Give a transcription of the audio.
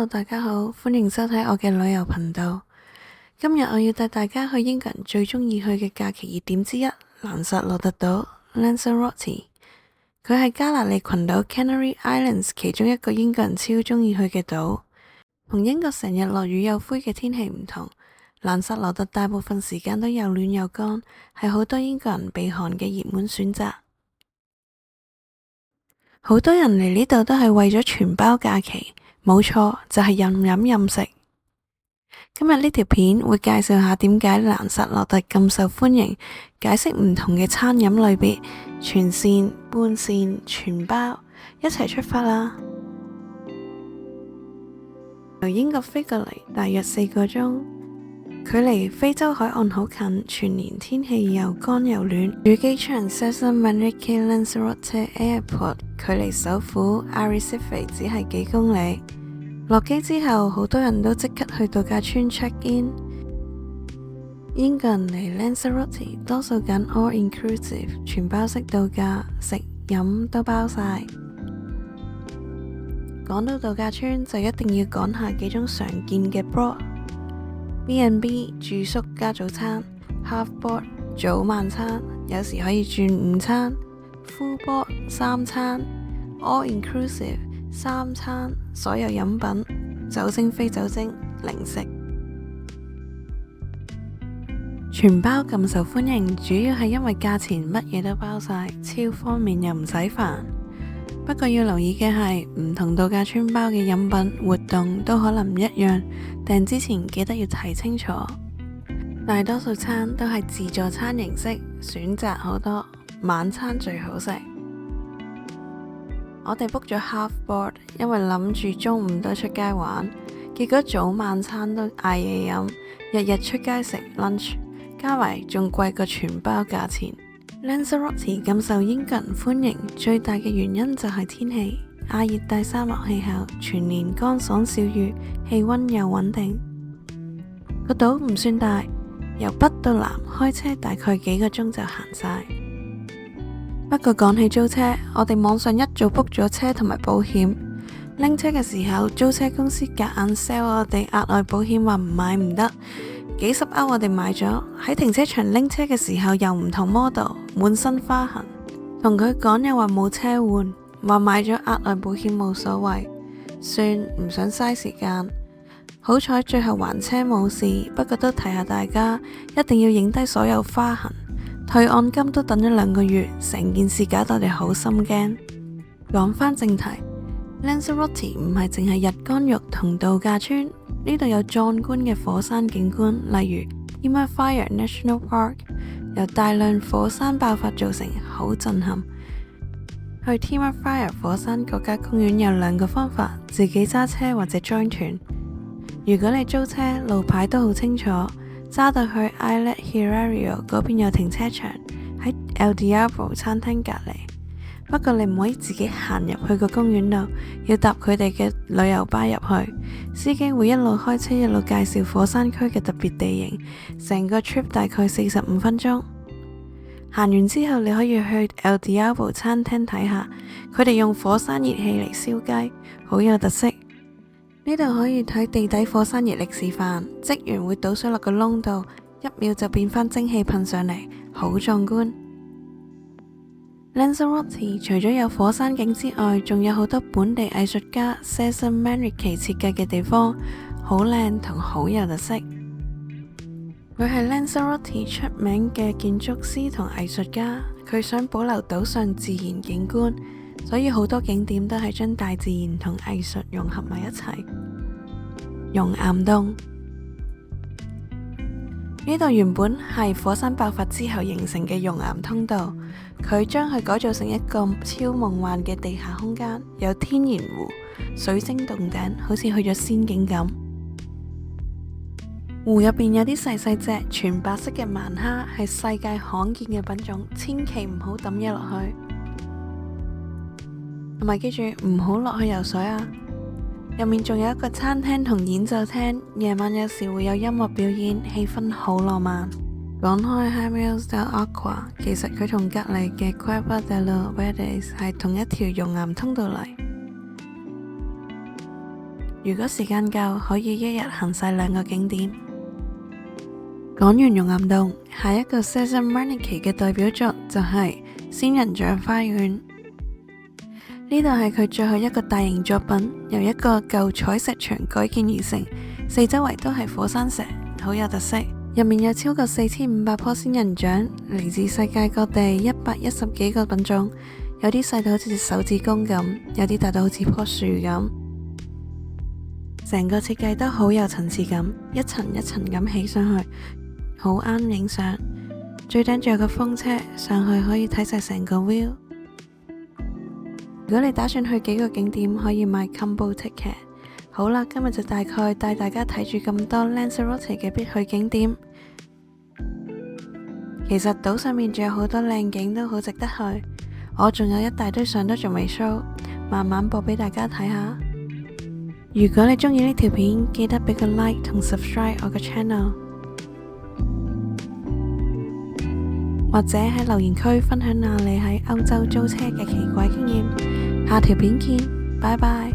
Hello，大家好，歡迎收睇我嘅旅遊頻道。今日我要帶大家去英國人最中意去嘅假期熱點之一——蘭薩洛特島 （Lanzarote）。佢係加那利群島 （Canary Islands） 其中一個英國人超中意去嘅島。同英國成日落雨又灰嘅天氣唔同，蘭薩洛特大部分時間都又暖又乾，係好多英國人避寒嘅熱門選擇。好多人嚟呢度都係為咗全包假期，冇錯，就係任飲任食。今日呢條片會介紹下點解蘭薩洛特咁受歡迎，解釋唔同嘅餐飲類別，全線、半線、全包，一齊出發啦！由英國飛過嚟大約4個鐘，距離非洲海岸好近，全年天氣又乾又暖。與機場 Cesar Manrique Lanzarote Airport 距離首府 Arrecife 只係幾公里。落機之後，好多人都即刻去度假村 check in。英國人嚟 Lanzarote 多數揀 all inclusive 全包式度假，食飲都包晒。講到度假村，就一定要講下幾種常見嘅 board。B&B 住宿加早餐，half board 早晚餐，有時可以轉午餐，full board 3餐，all inclusive 3餐，所有飲品，酒精非酒精，零食。全包咁受歡迎，主要係因為價錢乜嘢都包晒，超方便又唔使煩。不過要留意嘅係，唔同度假村包嘅飲品活動都可能唔一樣，訂之前記得要睇清楚。大多數餐都係自助餐形式，選擇好多，晚餐最好食。我哋 book 咗 half board， 因為諗住中午都出街玩，結果早晚餐都嗌嘢飲，日日出街食 lunch， 加埋仲貴過全包價錢。Lanzarote 咁受英國人歡迎，最大嘅原因就係天氣，亞熱帶沙漠氣候，全年乾爽少雨，氣溫又穩定。個島唔算大，由北到南開車大概幾個鐘就行晒。不過講起租車，我哋網上一早 book 咗車同埋保險，拎車嘅時候租車公司夾硬 sell 我哋額外保險，話唔買唔得。幾十歐我哋買咗，喺停車場拎車嘅時候又唔同 model， 滿身花痕，同佢講又話冇車換，話買咗額外保險冇所謂，算唔想嘥時間。好彩最後還車冇事，不過都提下大家一定要影低所有花痕。退按金都等咗2個月，成件事搞到我哋好心驚。講返正題， Lanzarote 唔係淨係日光浴同度假村，呢度有壯觀嘅火山景觀，例如 Tema Fire National Park， 由大量火山爆發造成，好震撼。去 Tema Fire 火山國家公園有2個方法，自己揸車或者 join 團。如果你租車，路牌都好清楚，揸到去 Islet Hilario 嗰邊有停車場，喺 El Diablo 餐廳隔離。不過你唔可以自己行入去個公園度，要搭佢哋嘅旅遊巴入去。司機會一路開車一路介紹火山區嘅特別地形，成個 trip 大概45分鐘。行完之後你可以去 El Diablo 餐廳睇下，佢哋用火山熱氣嚟燒雞，好有特色。呢度可以睇地底火山熱力示範，職員會倒水落個窿度，1秒就變返蒸汽噴上嚟，好壯觀。Lanzarote 除咗有火山景之外，仲有好多本地藝術家 Cesar Manrique 設計嘅地方，好靚同好有特色。佢係 Lanzarote 出名嘅建築師同藝術家，佢想保留島上自然景觀，所以好多景點都係將大自然同藝術融合埋一齊。熔岩洞呢度原本係火山爆發之後形成嘅熔岩通道，佢將佢改造成一個超夢幻嘅地下空間，有天然湖、水晶洞頂，好似去咗仙境咁。湖入邊有啲細細隻全白色嘅盲蝦，係世界罕見嘅品種，千祈唔好抌嘢落去。同埋記住唔好落去游水啊！入面仲有一個餐廳同演奏廳，夜晚有時會有音樂表演，氣氛好浪漫。講開 Haimes del Aqua， 其實佢同隔籬嘅 Cueva de los Verdes 係同一條熔岩通道嚟。如果時間夠，可以一日行晒2個景點。講完熔岩洞，下一個 Cezanne Warnicki 嘅代表作就係仙人掌花園。呢度係佢最後一個大型作品，由一個舊採石場改建而成，四周圍都係火山石，好有特色。入面有超過4500棵仙人掌，嚟自世界各地110幾個品種，有啲細到好似隻手指公咁，有啲大到好似棵樹咁。成個設計都好有層次感，一層一層咁起上去，好啱影相。最頂仲有個風車，上去可以睇晒成個 view。如果你打算去幾個景點，可以買 combo ticket。好啦，今日就大概帶大家睇住咁多 Lanzarote 嘅必去景點。其實島上面仲有好多靚景都好值得去，我仲有一大堆相都仲未 show， 慢慢播俾大家睇下。如果你中意呢條片，記得俾個 like 同 subscribe 我個 channel， 或者喺留言區分享下你喺歐洲租車嘅奇怪經驗。下條片見，拜拜。